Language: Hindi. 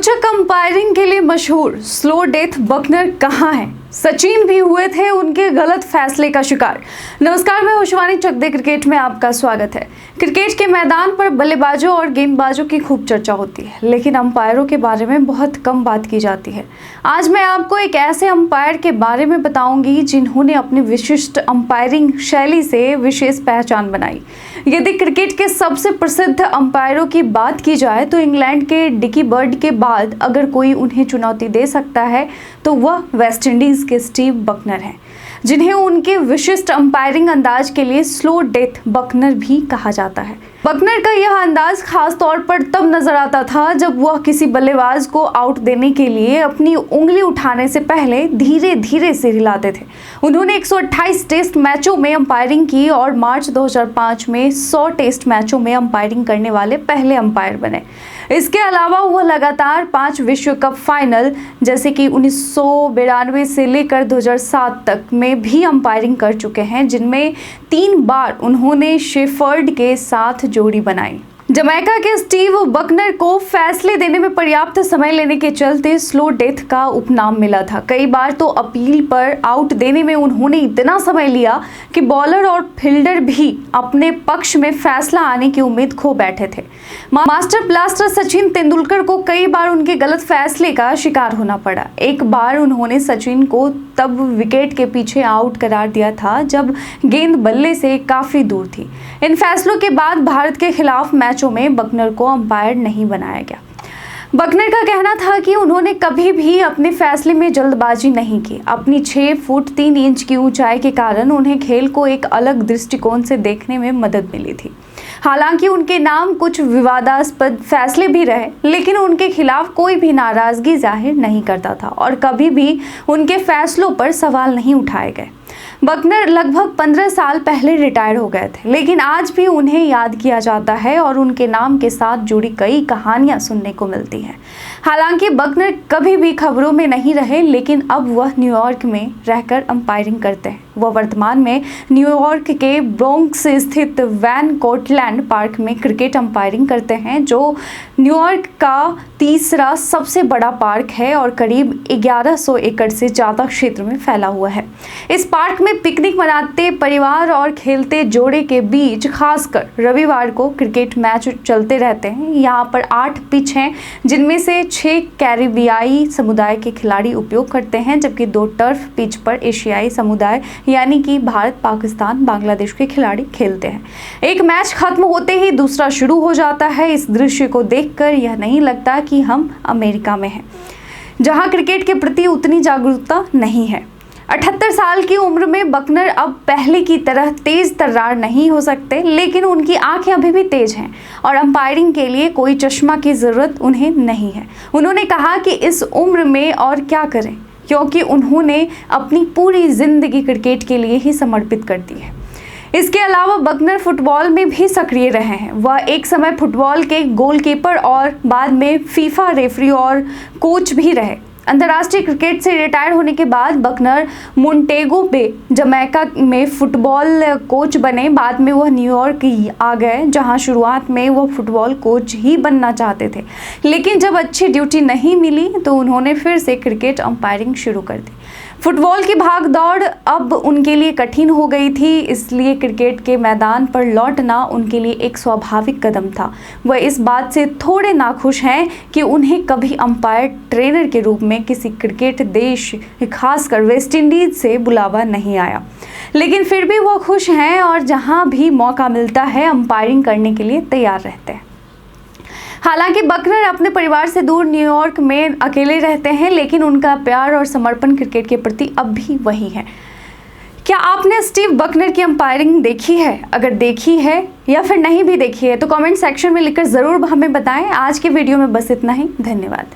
रोचक अंपायरिंग के लिए मशहूर स्लो डेथ बकनर कहां है? सचिन भी हुए थे उनके गलत फैसले का शिकार। नमस्कार, मैं शिवानी चक दे क्रिकेट में आपका स्वागत है। क्रिकेट के मैदान पर बल्लेबाजों और गेंदबाजों की खूब चर्चा होती है, लेकिन अंपायरों के बारे में बहुत कम बात की जाती है। आज मैं आपको एक ऐसे अंपायर के बारे में बताऊंगी जिन्होंने अपनी विशिष्ट अंपायरिंग शैली से विशेष पहचान बनाई। यदि क्रिकेट के सबसे प्रसिद्ध अंपायरों की बात की जाए तो इंग्लैंड के डिकी बर्ड के बाद अगर कोई उन्हें चुनौती दे सकता है तो वह वेस्ट इंडीज के स्टीव बकनर हैं, जिन्हें उनके विशिष्ट अंपायरिंग अंदाज के लिए स्लो डेथ बकनर भी कहा जाता है। बकनर का यह अंदाज खास तौर पर तब नजर आता था जब वह किसी बल्लेबाज को आउट देने के लिए अपनी उंगली उठाने से पहले धीरे धीरे सिर हिलाते थे। उन्होंने 128 टेस्ट मैचों में अंपायरिंग की और मार्च 2005 में 100 टेस्ट मैचों में अंपायरिंग करने वाले पहले अंपायर बने। इसके अलावा वह लगातार 5 विश्व कप फाइनल जैसे कि 1992 से लेकर 2007 तक में भी अंपायरिंग कर चुके हैं, जिनमें 3 बार उन्होंने शेफर्ड के साथ जोड़ी बनाई। जमैका के स्टीव बकनर को फैसले देने में पर्याप्त समय लेने के चलते स्लो डेथ का उपनाम मिला था। कई बार तो अपील पर आउट देने में उन्होंने इतना समय लिया कि बॉलर और फील्डर भी अपने पक्ष में फैसला आने की उम्मीद खो बैठे थे। मास्टर ब्लास्टर सचिन तेंदुलकर को कई बार उनके गलत फैसले का शिकार होना पड़ा। एक बार उन्होंने सचिन को तब विकेट के पीछे आउट करार दिया था जब गेंद बल्ले से काफी दूर थी। इन फैसलों के बाद भारत के खिलाफ मैचों में बकनर को अंपायर नहीं बनाया गया। बकनर का कहना था कि उन्होंने कभी भी अपने फैसले में जल्दबाजी नहीं की। अपनी 6 फुट 3 इंच की ऊंचाई के कारण उन्हें खेल को एक अलग दृष्टिकोण से देखने में मदद मिली थी। हालांकि उनके नाम कुछ विवादास्पद फैसले भी रहे, लेकिन उनके खिलाफ कोई भी नाराजगी जाहिर नहीं करता था और कभी भी उनके फैसलों पर सवाल नहीं उठाए गए। बकनर लगभग 15 साल पहले रिटायर हो गए थे, लेकिन आज भी उन्हें याद किया जाता है और उनके नाम के साथ जुड़ी कई कहानियां सुनने को मिलती हैं। हालांकि बकनर कभी भी खबरों में नहीं रहे, लेकिन अब वह न्यूयॉर्क में रहकर अंपायरिंग करते हैं। वह वर्तमान में न्यूयॉर्क के ब्रोंक्स स्थित वैन कोर्टलैंड पार्क में क्रिकेट अंपायरिंग करते हैं, जो न्यूयॉर्क का तीसरा सबसे बड़ा पार्क है और करीब 1100 एकड़ से ज़्यादा क्षेत्र में फैला हुआ है। इस पार्क में पिकनिक मनाते परिवार और खेलते जोड़े के बीच खासकर रविवार को क्रिकेट मैच चलते रहते हैं। यहाँ पर 8 पिच हैं, जिनमें से 6 कैरिबियाई समुदाय के खिलाड़ी उपयोग करते हैं, जबकि 2 टर्फ पिच पर एशियाई समुदाय यानी कि भारत, पाकिस्तान, बांग्लादेश के खिलाड़ी खेलते हैं। एक मैच खत्म होते ही दूसरा शुरू हो जाता है। इस दृश्य को देखकर यह नहीं लगता कि हम अमेरिका में हैं, जहां क्रिकेट के प्रति उतनी जागरूकता नहीं है। 78 साल की उम्र में बकनर अब पहले की तरह तेज तर्रार नहीं हो सकते, लेकिन उनकी आंखें अभी भी तेज हैं और अंपायरिंग के लिए कोई चश्मा की जरूरत उन्हें नहीं है। उन्होंने कहा कि इस उम्र में और क्या करें, क्योंकि उन्होंने अपनी पूरी जिंदगी क्रिकेट के लिए ही समर्पित कर दी है। इसके अलावा बकनर फुटबॉल में भी सक्रिय रहे हैं। वह एक समय फुटबॉल के गोलकीपर और बाद में फीफा रेफरी और कोच भी रहे। अंतर्राष्ट्रीय क्रिकेट से रिटायर होने के बाद बकनर मोंटेगो बे, जमैका में फुटबॉल कोच बने। बाद में वह न्यूयॉर्क आ गए, जहां शुरुआत में वह फुटबॉल कोच ही बनना चाहते थे, लेकिन जब अच्छी ड्यूटी नहीं मिली तो उन्होंने फिर से क्रिकेट अंपायरिंग शुरू कर दी। फुटबॉल की भाग दौड़ अब उनके लिए कठिन हो गई थी, इसलिए क्रिकेट के मैदान पर लौटना उनके लिए एक स्वाभाविक कदम था। वह इस बात से थोड़े नाखुश हैं कि उन्हें कभी अंपायर ट्रेनर के रूप में किसी क्रिकेट देश, खासकर वेस्ट इंडीज से बुलावा नहीं आया, लेकिन फिर भी वो खुश हैं और जहां भी मौका मिलता है अंपायरिंग करने के लिए तैयार रहते हैं। हालांकि बकनर अपने परिवार से दूर न्यूयॉर्क में अकेले रहते हैं, लेकिन उनका प्यार और समर्पण क्रिकेट के प्रति अब भी वही है। क्या आपने स्टीव बकनर की अंपायरिंग देखी है? अगर देखी है या फिर नहीं भी देखी है तो कमेंट सेक्शन में लिखकर ज़रूर हमें बताएं। आज के वीडियो में बस इतना ही। धन्यवाद।